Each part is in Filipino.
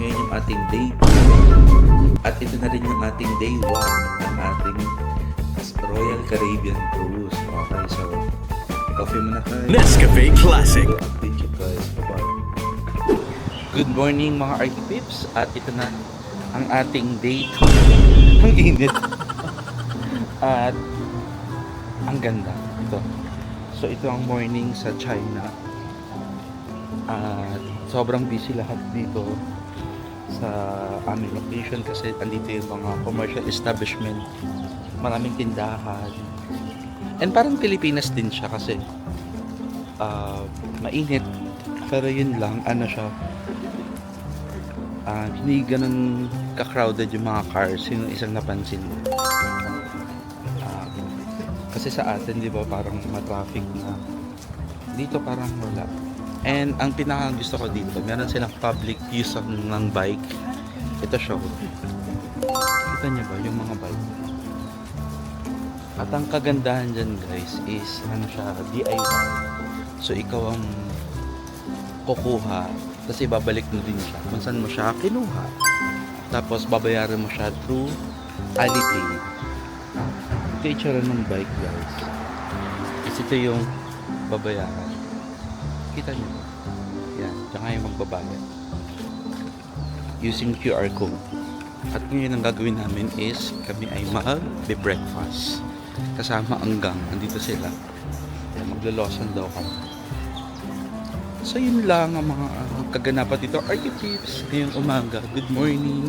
ngayon yung ating day 2. At ito na rin yung ating day 1 ng ating Royal Caribbean Cruise. Okay, so coffee muna tayo. Nescafe Classic. So, update you guys. Bye-bye. Good morning mga Archipips. At ito na ang ating day 2. Ang init. At ang ganda. Ito. So ito ang morning sa China. At sobrang busy lahat dito sa aming location kasi andito yung mga commercial establishment, maraming tindahan, and parang Pilipinas din siya kasi mainit, pero yun lang, ano siya, hindi ganun ka-crowded yung mga cars, yun yung isang napansin mo. Kasi sa atin, di ba, parang ma-traffic na. Dito parang wala. And ang pinaka gusto ko dito, meron silang public use ng bike. Ito show. Kita niyo ba yung mga bike? At ang kagandahan dyan guys is ano siya, DIY. So ikaw ang kukuha, tapos ibabalik mo din siya kung saan mo siya kinuha. Tapos babayaran mo siya through Alipay. Ito yung itsura ng bike guys. Kasi ito yung babayaran. Kita nyo. Yan. Tsaka yung magbabayad. Using QR code. At ngayon ang gagawin namin is kami ay mag-breakfast. Kasama ang gang. Andito sila. Yan. Maglolosan daw kami. So yun lang ang mga kaganapan dito. Archetypes. Ngayong umaga. Good morning.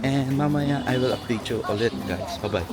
And mamaya I will update you ulit guys. Bye bye.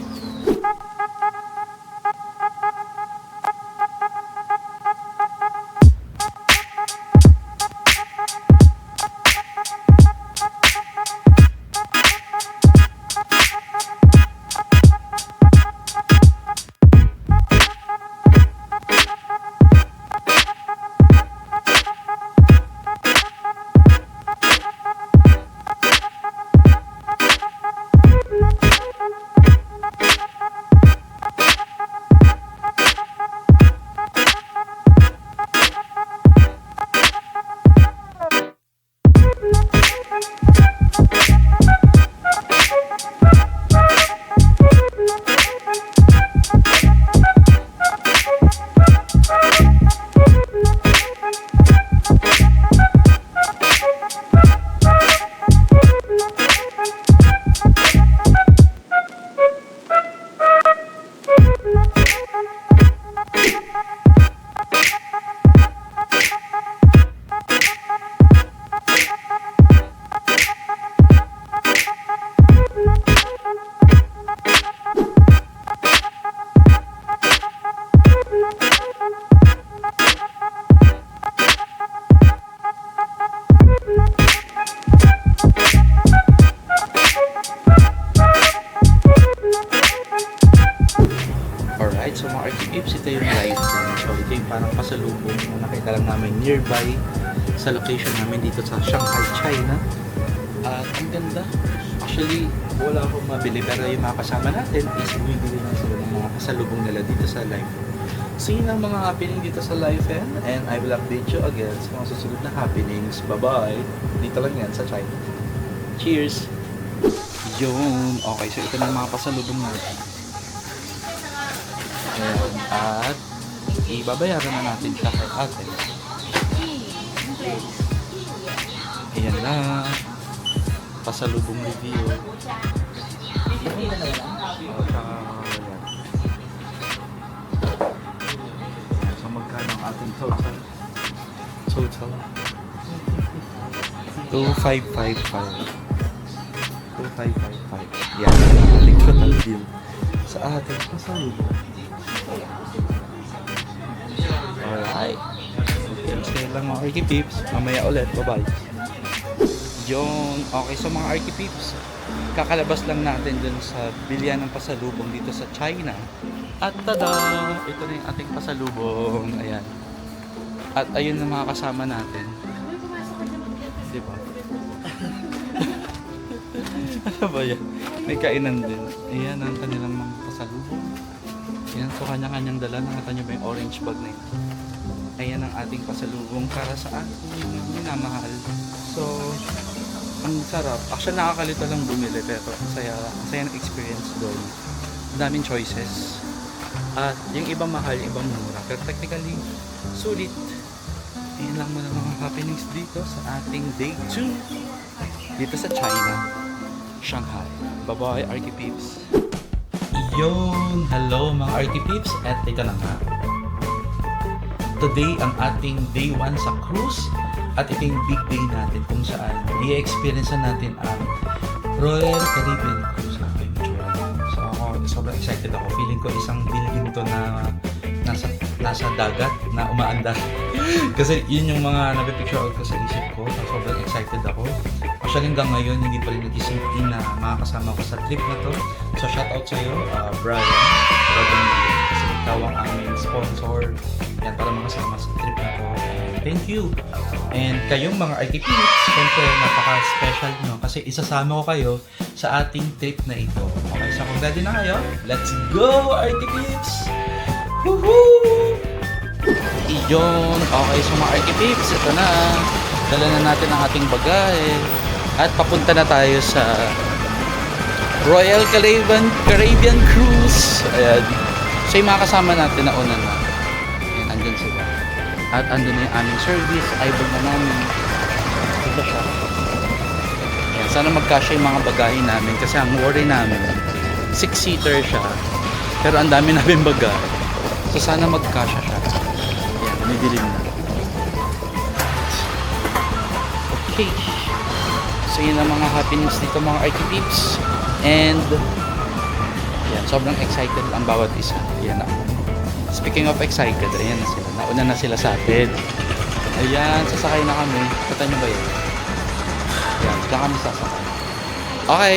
So mga Archetypes, ito yung live din. So ito yung parang pasalubong na nakita lang namin nearby sa location namin dito sa Shanghai, China. At ang ganda. Actually, wala akong mabili pero yung mga kasama natin is bumibili na sila ng mga pasalubong nila dito sa live. So yun ang mga happening dito sa live and I will update you again sa mga susunod na happenings. Bye-bye! Dito lang yan sa China. Cheers! Yun! Okay, so ito na yung mga pasalubong natin. Ayan. At ibabayaran na natin siya kay ate. Ayan na. Pasalubong review. So magkano ang ating total? Total 2555. 2555. Yan ang ating total bill sa ating pasalubong. Alright. Okay, lang mga Archetypes. Mamaya ulit. Bye-bye. Yun. Okay, so mga Archetypes, kakalabas lang natin dun sa bilihan ng pasalubong dito sa China. At tada! Ito na yung ating pasalubong. Ayan. At ayun na mga kasama natin. Diba? Ano ba yan? May kainan din. Ayan ang kanilang mga pasalubong. Ayan, so kanya-kanyang dala. Nakita nyo ba yung orange bag na yun? Ayan ang ating pasalubong para sa ating minamahal. So, ang sarap. Actually, nakakalito lang bumili pero masaya ng experience doon. Ang daming choices. At yung ibang mahal, yung ibang mura. Pero technically, sulit. Ayan lang muna mga happenings dito sa ating day 2 dito sa China, Shanghai. Bye-bye, Arky Peeps. Yun! Hello mga Arky Peeps. At ito na nga. Today, ang ating day 1 sa cruise. At ito yung big day natin kung saan i-experience natin ang Royal Caribbean Cruise na picture. So ako, sobrang excited ako. Feeling ko isang building to na nasa dagat na umaandar. Kasi yun yung mga napipicture out ko sa isip ko. Sobrang excited ako. Actually hanggang ngayon hindi pa rin nag-isip in na makakasama ko sa trip na to. So shout out sa'yo, Brian. Kasi ikaw ang aming sponsor. Yan, para makasama sa trip na to. Thank you. And kayong mga RTPs, syempre napaka-special nyo kasi isasama ko kayo sa ating trip na ito. Okay, so kung ready na kayo, let's go RTPs! Woohoo! Iyon! Okay, so mga RTPs, ito na. Dala na natin ang ating bagahe. At papunta na tayo sa Royal Caribbean Cruise. Ayan. So yung mga kasama natin na una na. Ayan, andyan sila. At andun na yung aming service. Ibag na namin. Ito siya. Ayan, sana magkasya yung mga bagahe namin. Kasi ang worry namin, 6-seater siya. Pero ang dami namin bagahe. So sana magkasya siya. Ayan, nidilim na. Okay. So yun ang mga happenings dito mga archetypes. And yan, sobrang excited ang bawat isa. Yan ako. Speaking of excited, ayan na sila. Nauna na sila sa atin. Ayan, sasakay na kami. Kata nyo ba yun? Ayan, sila kami sasakay. Okay.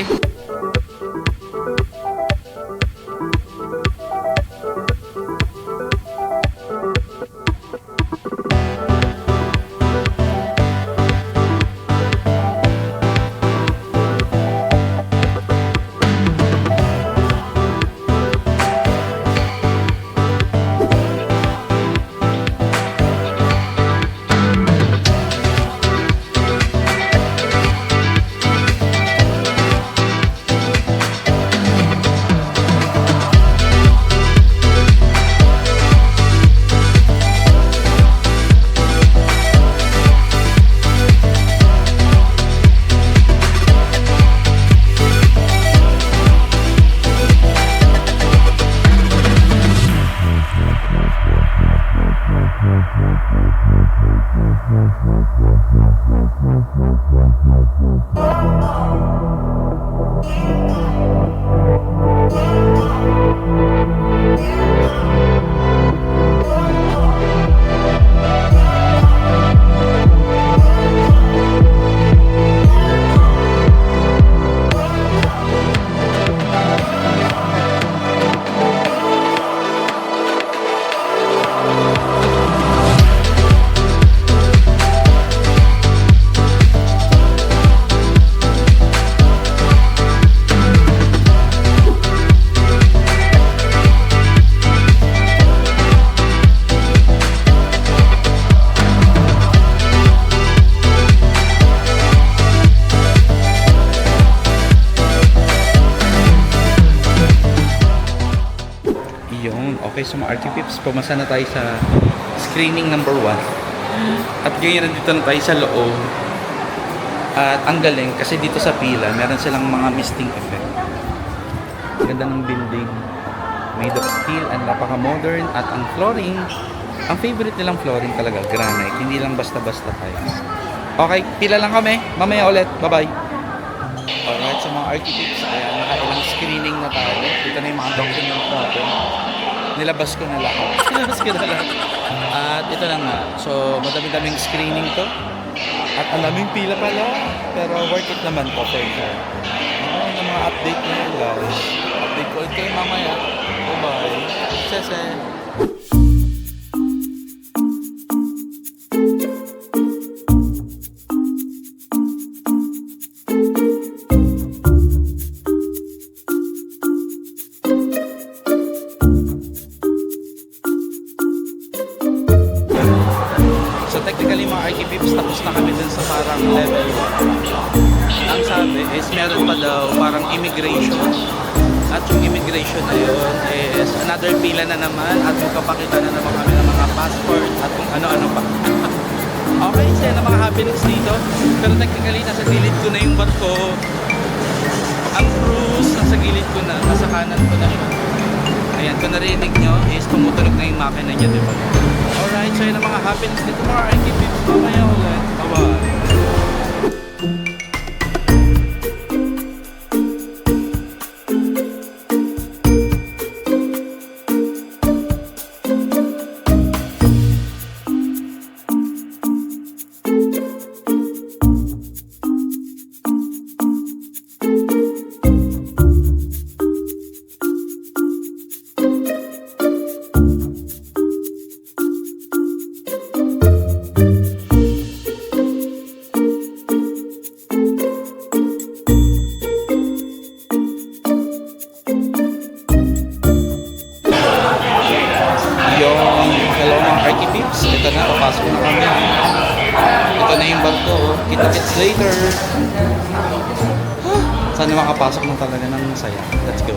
Okay, so mga RTPips, pumasa na tayo sa screening number 1. At ngayon nandito na tayo sa loob. At ang galing, kasi dito sa pila, meron silang mga misting effect. Ganda ng building. Made of steel and napaka-modern. At ang flooring, ang favorite nilang flooring talaga, granite. Hindi lang basta-basta tiles. Okay, pila lang kami. Mamaya ulit. Bye-bye. Alright, so mga RTPips, ayan, nakailang screening na tayo. Dito na yung mga documents natin. Nilabas ko na lahat. At ito na nga. So, madami-daming screening to. At ang daming pila pala. Pero worth it naman po for sure. Okay, yung mga update nyo guys. Update ko ulit kayo mamaya. Bye-bye. Sese. Technically mga RTPips, tapos na kami dun sa parang level 1. ang sabi is meron pa daw parang immigration. At yung immigration na yun is another pila na naman at magpapakita na naman kami ng mga passport at kung ano-ano pa. Okay, saya na mga happenings dito. Pero technically, nasa gilid ko na yung barko. Ang cruise, nasa gilid ko na, nasa kanan ko na siya. Ayan, kung narinig nyo, is tumutunog na yung makina niya, diba? Alright, so yun ang mga happenings dito mga RKPs. Mamaya ulit. Bye-bye. Ito na, papasok na kami. Ito na yung barko. Kita-kits later. Sana makapasok na talaga ng masaya. Let's go.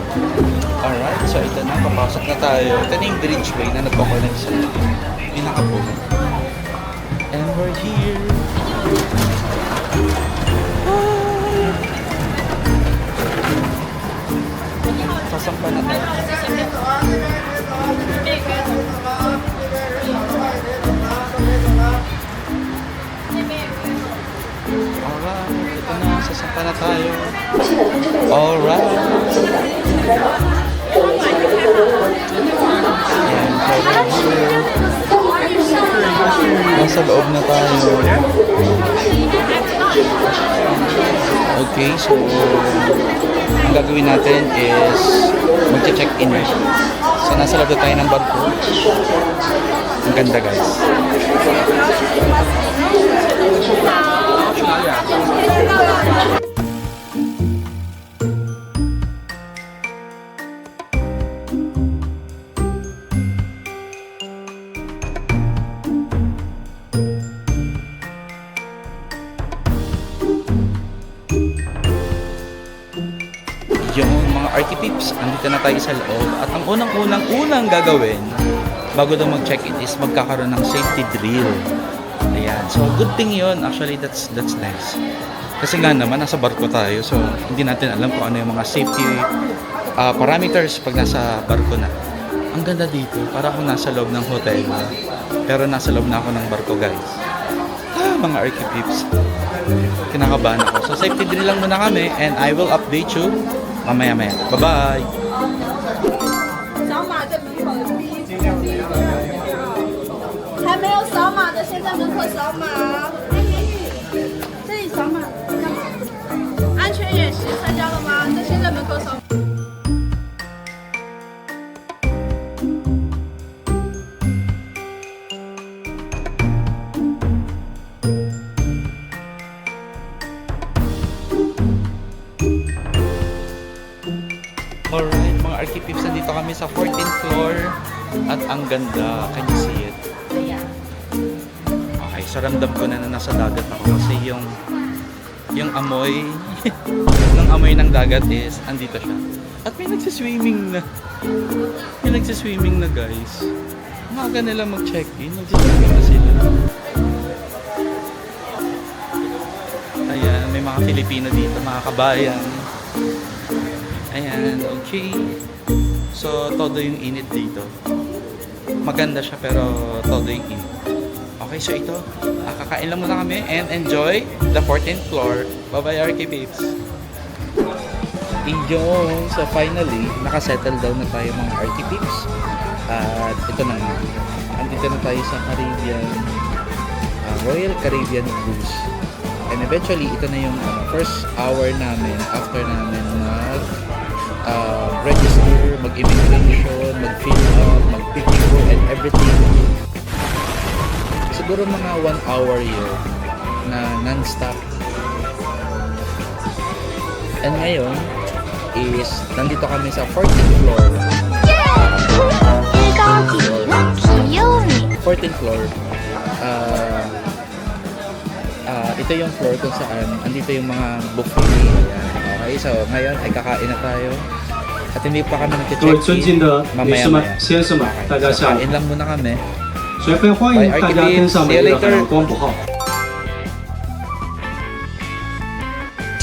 Alright, so ito na, papasok na tayo. Ito na yung bridgeway na nagpo-connect sa pinaka-pool. And we're here. Sasampa na tayo. Alright, ito na, sasampa na tayo. Alright. Ayan, nasa loob na tayo. Okay, so ang gagawin natin is mag-check-in. So nasa loob na tayo ng barko. Ang ganda, guys. Yung mga RKPs, andito na tayo sa loob. At ang unang gagawin bago daw mag-check-in is magkakaroon ng safety drill. Ayan. So, good thing yun. Actually, that's nice. Kasi nga naman, nasa barko tayo. So, hindi natin alam kung ano yung mga safety parameters pag nasa barko na. Ang ganda dito. Para akong nasa loob ng hotel. Pero nasa loob na ako ng barko, guys. Mga RKPs. Kinakabahan ako. So, safety drill lang muna kami. And I will update you mamaya-maya. Bye-bye! 扫码在门口的第一还没有扫码的，先在门口扫码。这里扫码，安全演习参加了吗？那先在门口扫码。 Alright, mga RKPs, nandito kami sa 14th floor at ang ganda. Can you see it? Okay, so ramdam ko na nasa dagat ako kasi yung amoy ng amoy ng dagat is andito siya. At may nagsiswimming na. May nagsiswimming na, guys. Umaga nila mag-check-in. Nagsiswimming na sila. Ayan, may mga Filipino dito, mga kabayan. Ayan, okay. So, todo yung init dito. Maganda siya pero todo yung init. Okay, so ito. Kakain lang muna kami and enjoy the 14th floor. Bye-bye, RK Babes. Iyon. So, finally, nakasettle down na tayo mga RK Babes. At ito na nga. Andito na tayo sa Caribbean. Royal Caribbean Cruise. And eventually, ito na yung first hour namin after namin register, mag-immigration, mag-fill up, mag-picture and everything. Siguro mga 1 hour yun na non-stop. And ngayon is nandito kami sa 14th floor. 14th floor. ito yung floor kung saan andito yung mga buffet. Ayan. Okay, so ngayon ay kakain na tayo. At hindi pa kami 各位尊敬 nag-check-in. 的女士们、 Mamaya-maya. 先生们，大家 So, 下午 kain lang muna kami. 随便欢迎大家跟上每日海洋光谱号。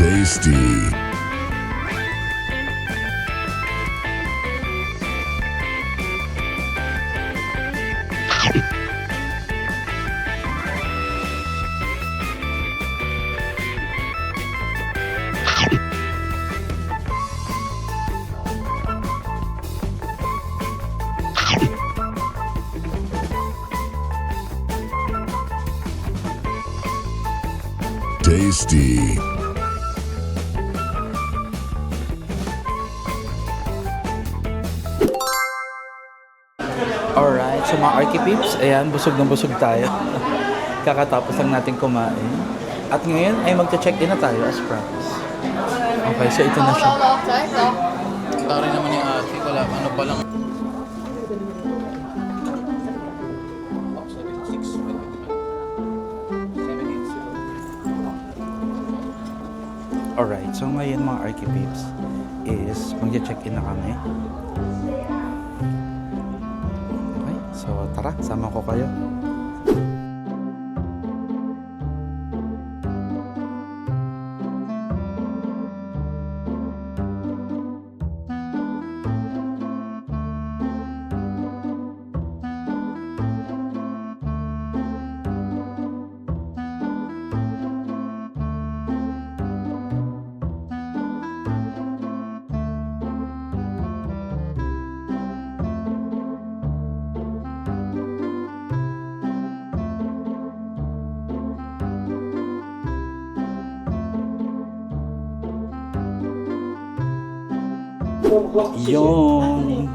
Tasty. Tasty. Alright, so mga Archipeeps, ayan, busog na busog tayo. Kakatapos lang natin kumain. At ngayon ay magcha-check-in na tayo as promised. Okay, so ito na siya. Tari naman yung ate, wala, ano pa lang. Alright, so ngayon mga Archipeeps is magcha-check-in na kami. Okay, so tara, sama ko kayo. Yung...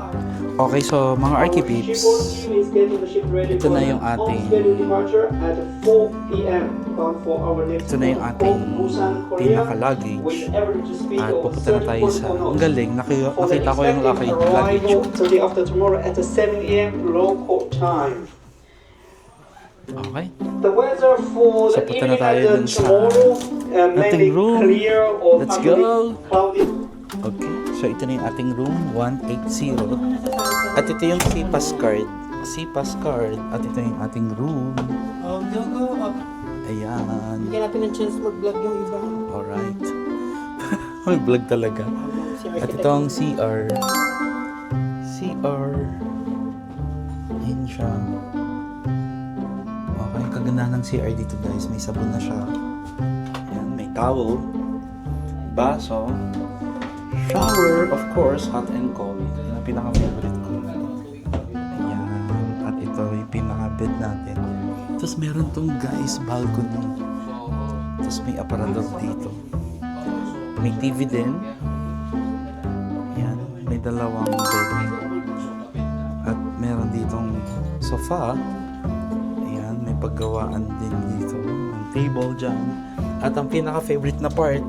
Okay, so mga Archipeeps, ito na yung ating... Ito na yung ating pinaka-luggage. At pupunta na tayo sa... Ang galing, nakita ko yung luggage. Day after tomorrow at 7 a.m. local time. Okay. The weather for So, the punta na evening tayo dun and sa tomorrow ating mainly room. clear or Let's partly go. cloudy. Okay, so ito na yung ating room, 180. At ito yung CPAS card. CPAS card. At ito yung ating room. Oh, go. Ayan. Bigyan natin ng chance mag-vlog yung iba. Alright. Mag-vlog talaga. At ito ang CR. CR. Ayan siya. Okay, ang kagandahan ng CR dito guys. May sabon na siya. Ayan, may towel. Baso. Shower, of course, hot and cold. Yan ang pinaka-favorite ko. Ayan. At ito yung pinaka-bed natin. Tapos meron tong guys balcony. Tapos may aparador dito. May TV din. Ayan. May dalawang bed. At meron ditong sofa. Ayan. May paggawaan din dito. Ang table dyan. At ang pinaka-favorite na part,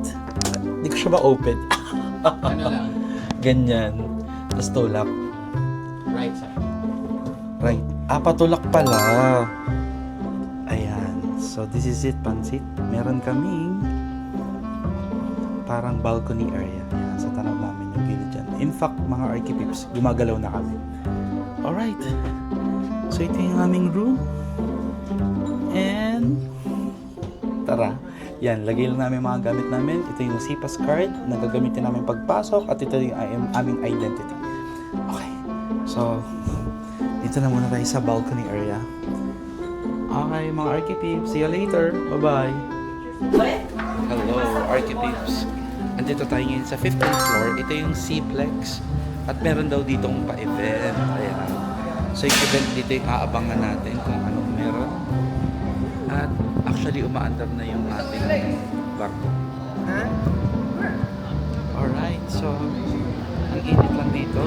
hindi ko siya ma-open. Ano lang? Ganyan. Tapos tulak. Right side. Right. Patulak pala. Ayan. So, this is it, Pansit. Meron kaming parang balcony area. Ayan. Sa tanaw namin yung gilid dyan. In fact, mga Archipeeps, gumagalaw na kami. Alright. So, ito yung aming room. And, tara. Yan, lagay lang namin mga gamit namin. Ito yung CPAS card na gagamitin namin pagpasok at ito yung aming identity. Okay. So, dito na muna tayo sa balcony area. Okay, mga Archipeeps. See you later. Bye-bye. Hello, Archipeeps. Andito tayo ngayon sa 15th floor. Ito yung C-Plex. At meron daw ditong pa-event. Ayan. So, yung event dito yung aabangan natin kung anong meron. At actually, umaandar na yung ating barko. Alright, so ang init lang dito.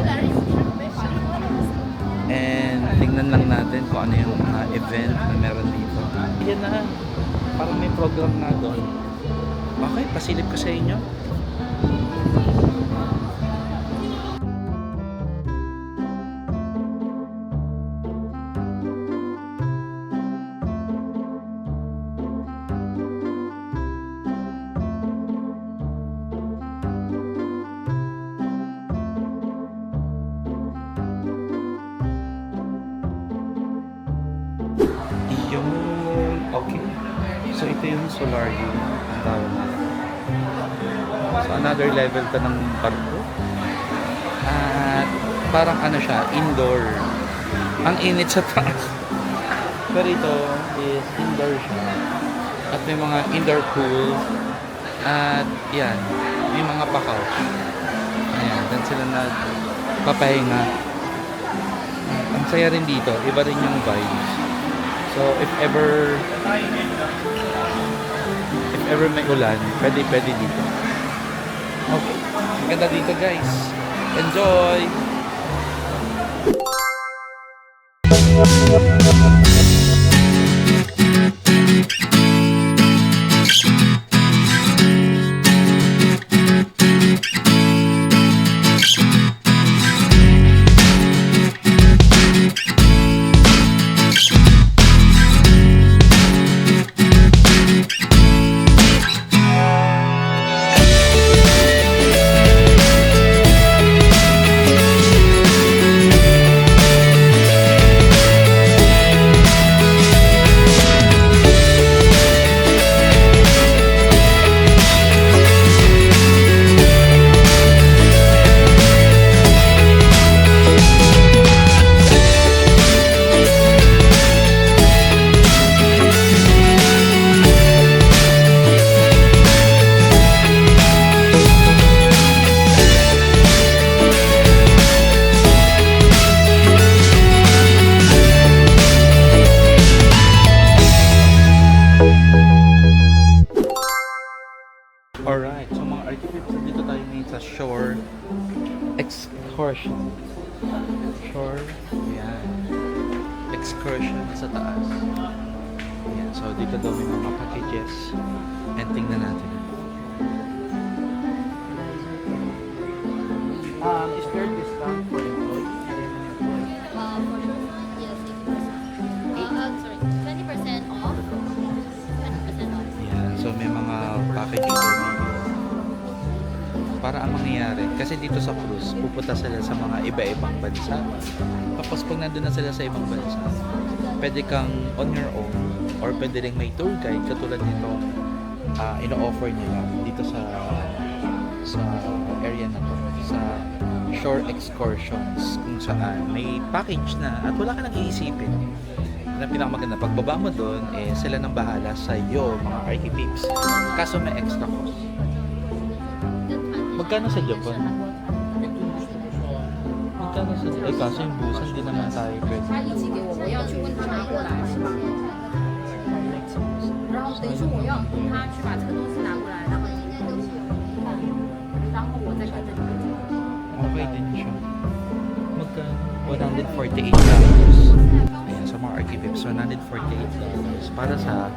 And tingnan lang natin kung ano yung event na meron dito. Yan na, parang may program na doon. Okay, pasilip ko sa inyo. Yun. Okay. So ito yung solarium. Ang tawag nila. So another level to ng barko. At parang ano siya, indoor. Ang init sa taas. Pero ito is indoor siya. At may mga indoor pool. At yan, may mga pa-couch. Ayan, dan sila nagpapahinga. Ang saya rin dito, iba rin yung vibes. So if ever may ulan, pwede dito. Okay, maganda dito guys. Enjoy! Alright, so mga architects, dito tayo ngayon sa shore excursion. Shore, yan. Excursion sa taas. Yan, so dito daw may mga packages. And tingnan natin. Is there discount for employees? For sure. Yes, 80%. Sorry, 20% off. 20% off. Yan, so may mga packages dito. Para ang mangyayari, kasi dito sa cruise, pupunta sila sa mga iba-ibang bansa. Tapos pag nandun na sila sa ibang bansa, pwede kang on your own or pwede rin may tour guide katulad nito ino-offer nila dito sa area na to, sa shore excursions kung saan may package na at wala ka nang iisipin. Na pinakamaganda, pagbaba mo doon, sila nang bahala sa iyo, mga architects. Kaso may extra cost. Magkano sa Japan? Magkano sa Japan? Kaso yung busan, hindi naman tayo pwede. 他一起给我，我要去问他拿过来，是吧？然后等于说我要他去把这个东西拿过来，然后我再跟着你。 Okay din siya. Magkano? $148. Ayan, sa mga architects, $148 para sa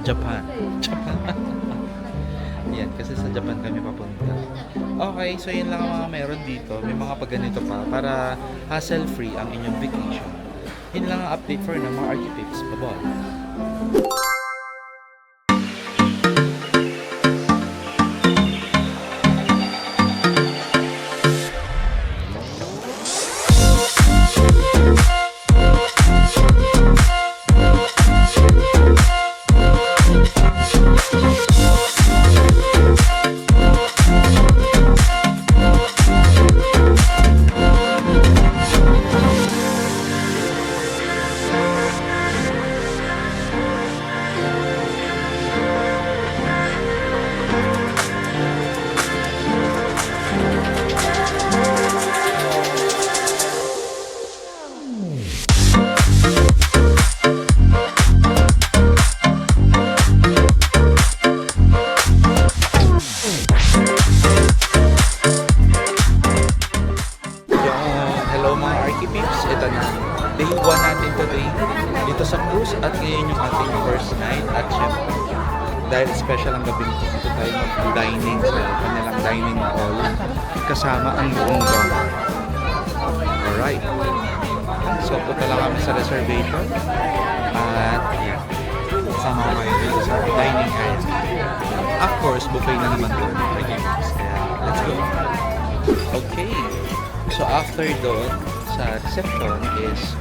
Japan. Japan. Yan, kasi sa Japan kami papunta. Okay, so yun lang ang mga meron dito. May mga pagganito pa para hassle-free ang inyong vacation. Yun lang ang update for ng mga architects. Bye-bye. Day 1 natin today dito sa cruise at ngayon yung ating first night at syempre dahil special ang gabi nito, dito tayo mag-dining sa kanilang dining hall kasama ang buong gang. Alright, so punta lang kami sa reservation at yeah, sama kayo dito sa dining area. Of course, buffet na naman doon. Kaya let's go. Okay, so after doon sa reception is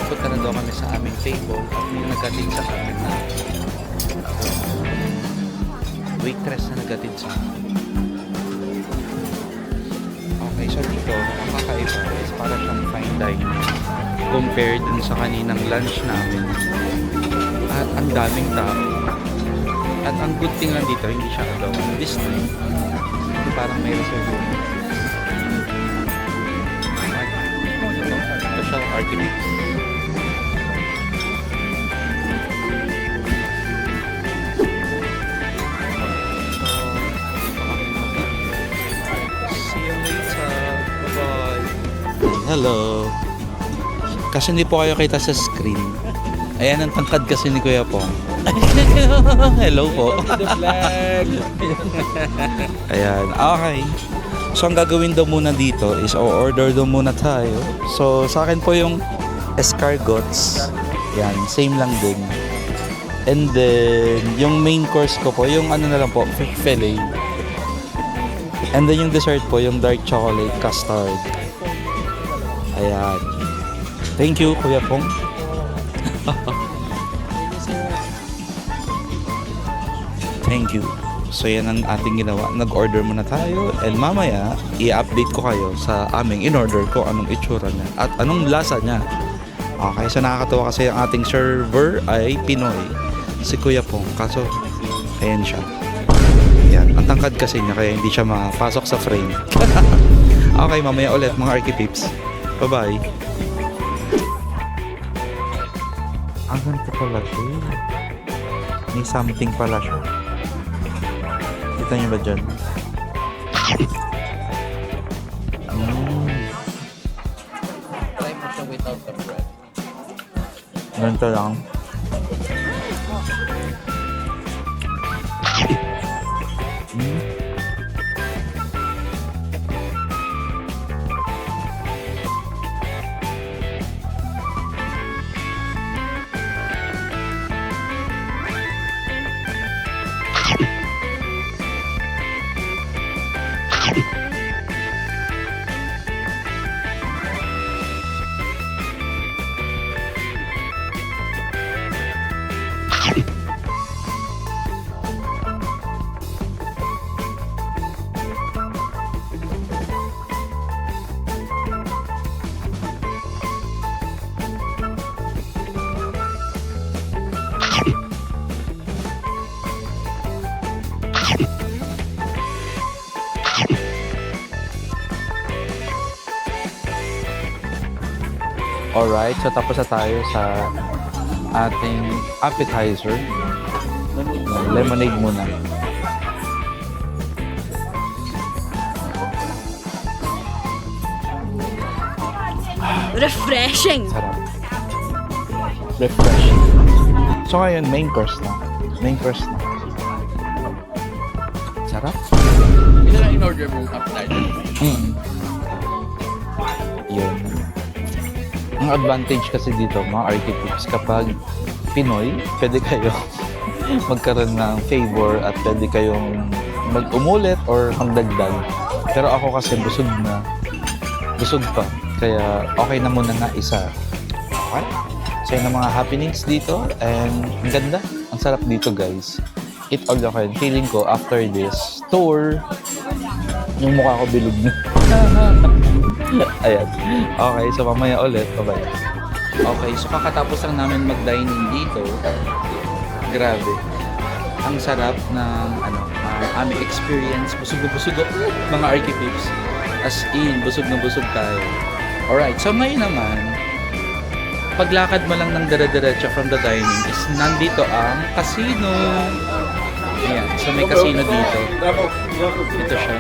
punta na daw kami sa aming table at may nagatid sa amin na waitress na nagatid sa amin. Okay, so dito, ang kakaiba is para siyang fine dining compared dun sa kaninang lunch namin. At ang daming tao. At ang good thing lang dito, hindi siya adobo. This time, parang may reservation. Ito siya, Archimix. See you later. Bye-bye. Hello. Kasi hindi po kayo kita sa screen. Ayan ang tangkad kasi ni Kuya Pong. Hello po. Ayan, okay. So ang gagawin daw muna dito is order daw muna tayo. So sa akin po yung escargots. Yan, same lang din. And then yung main course ko po, yung ano na lang po, fish fillet. And then yung dessert po, yung dark chocolate custard. Ayan. Thank you, Kuya Pong. Thank you. So yan ang ating ginawa. Nag-order muna tayo and mamaya i-update ko kayo sa aming in-order ko anong itsura niya at anong lasa niya. Okay, so nakakatawa kasi ang ating server ay Pinoy. Si Kuya Pong. Kaso, ayan siya. Yan. Ang tangkad kasi niya kaya hindi siya mapasok sa frame. Okay, mamaya ulit mga Archipips. Bye-bye. Ang ganito pala ito. May something pala siya. Kita niyo ba dyan? Try mo siya without the bread. Ganito lang. Alright, so tapos na tayo sa ating appetizer. Lemonade muna. Refreshing. Sarap. Refreshing. So ngayon, main course na. Main course na. Sarap. Ito lang in-order mo appetizer. Yun. Ang advantage kasi dito, mga Archipips, kapag Pinoy, pwede kayo magkaroon ng favor at pwede kayong mag-umulit or magdagdag. Pero ako kasi busog na. Busog pa. Kaya okay na muna na isa. Okay? So yun ang mga happenings dito. And ang ganda. Ang sarap dito, guys. Eat all you can. Feeling ko, after this tour, yung mukha ko bilog na. Ayan. Okay, so mamaya ulit. Bye-bye. Okay, so kakatapos lang namin mag-dining dito. Grabe. Ang sarap ng aming experience. Busog na busog mga Archipips. As in, busog na busog tayo. Alright, so ngayon naman, paglakad mo lang ng dire-diretso from the dining is nandito ang casino. Ayan, so may casino dito. Ito siya.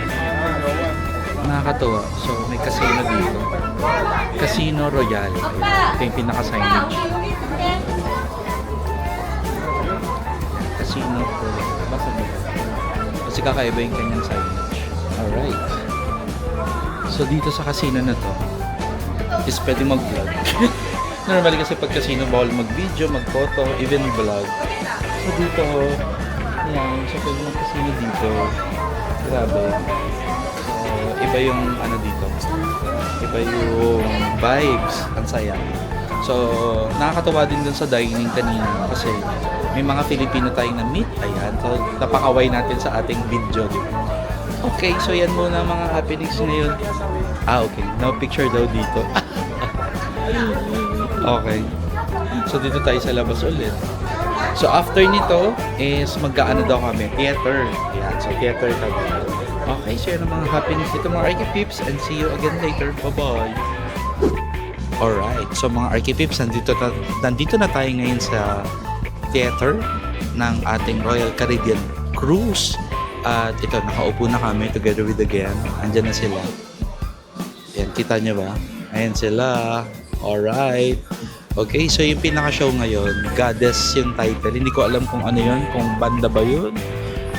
Nakakatuwa. So may casino dito. Casino Royale. Ayan, ito yung pinaka-signage. Casino Royale. Basta mo. Kasi kakaiba yung kanyang signage. Alright. So dito sa casino na to, is pwede mag-vlog. Normally kasi pag casino, bawal mag-video, mag-photo, even vlog. So dito, yan, so pwede mag-casino dito. Grabe. So, iba yung ano dito. Iba yung vibes. Ang saya. So, nakakatawa din dun sa dining kanina kasi may mga Filipino tayong na-meet. Ayan. So, napakaway natin sa ating video. Di ba? Okay, so yan muna mga happenings ngayon. Okay. No picture daw dito. Okay. So, dito tayo sa labas ulit. So, after nito is magkaano daw kami? Theater. Ayan. So, theater kami. Okay, so yan ang mga happenings dito mga Archipips and see you again later. Bye-bye! Alright, so mga Archipips, nandito na tayo ngayon sa theater ng ating Royal Caribbean Cruise. At ito, nakaupo na kami together with the gang. Andyan na sila. Ayan, kita nyo ba? Ayan sila. Alright. Okay, so yung pinaka-show ngayon, Goddess yung title. Hindi ko alam kung ano yun, kung banda ba yun,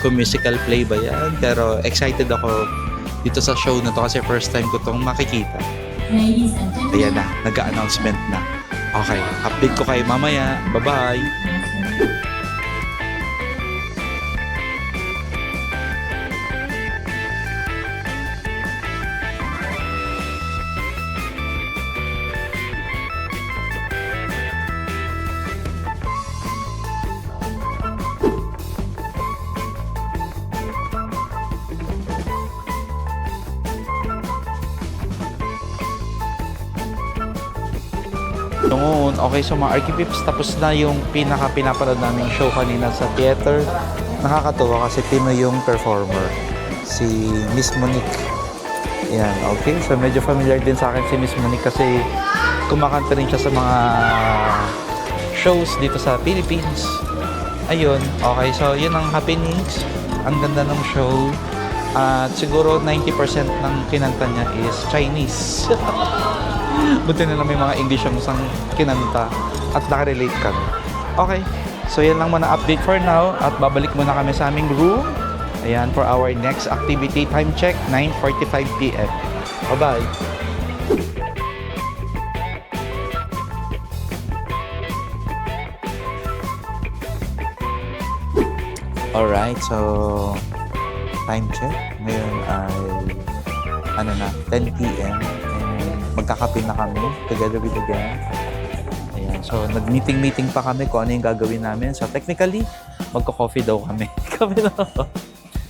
kung musical play ba yan. Pero excited ako dito sa show na to kasi first time ko itong makikita. Ayan na, nag-announcement na. Okay, update ko kayo mamaya. Bye-bye! Noon, okay, so mga Archipips, tapos na yung pinapanood namin show kanina sa theater. Nakakatuwa kasi Pinoy yung performer, si Miss Monique. Yan, okay, so medyo familiar din sa akin si Miss Monique kasi kumakanta rin siya sa mga shows dito sa Philippines. Ayun, okay, so yun ang happenings. Ang ganda ng show. At siguro 90% ng kinanta niya is Chinese. Buti na lang may mga English yung isang kinanta at nakarelate kami. Okay, so yan lang muna update for now at babalik muna kami sa aming room. Ayan, for our next activity. Time check, 9:45 p.m. Bye-bye! Alright, so time check. Ngayon ay 10 p.m. Magkakape na kami together with the gang. Ayan. So, nag-meeting pa kami kung ano yung gagawin namin. So, technically, magko-coffee daw kami. Kami na.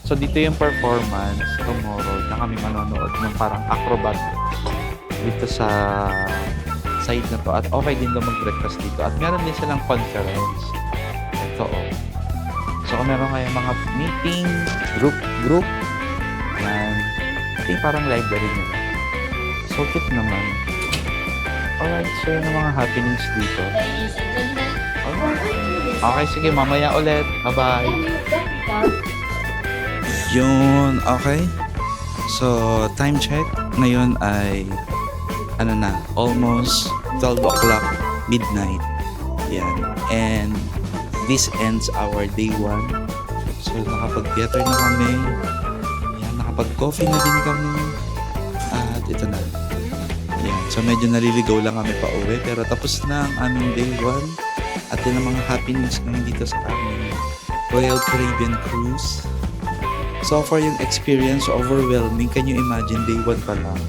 So, dito yung performance tomorrow na kami manonood ng parang acrobat dito sa side na to. At okay din daw mag-breakfast dito. At meron din silang conference. Ito, oh. So, kung meron kayong mga meeting, group, yan. Ito yung parang library nila. So cute naman. Alright, so yun ang mga happenings dito. Alright. Okay, sige, mamaya ulit. Bye-bye. Yun, okay. So, time check. Ngayon ay, almost 12 o'clock, midnight. Yan. And this ends our day 1. So, nakapag-theater na kami. Yan, nakapag-coffee na din kami. At ito na. Yan. So medyo naliligaw lang kami pa uwi pero tapos na ang aming day 1 at yun ang mga happenings ngayon dito sa aming Royal Caribbean Cruise. So far yung experience overwhelming. Can you imagine day 1 pa lang?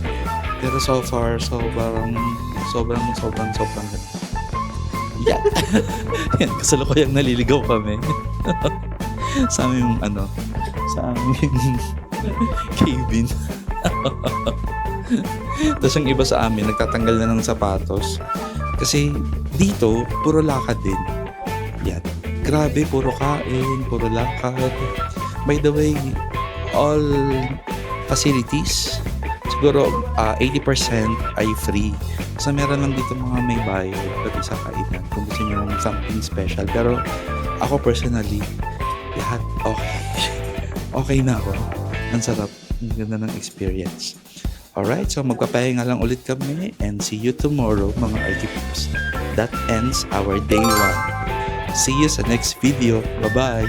Pero so far sobrang yeah. Yan, kasalukuyang naliligaw kami. sa aming cabin. Tapos yung iba sa amin nagtatanggal na ng sapatos kasi dito puro lakad din. Yan, grabe, puro kain, puro lakad. By the way, all facilities siguro 80% ay free. So meron lang dito mga may bayad pati sa kainan kung gusto nyo something special. Pero ako personally, lahat okay na ako. Ang sarap, ang ganda ng experience. Alright, so magpapahinga lang ulit kami and see you tomorrow mga Archipips. That ends our day 1. See you sa next video. Bye-bye!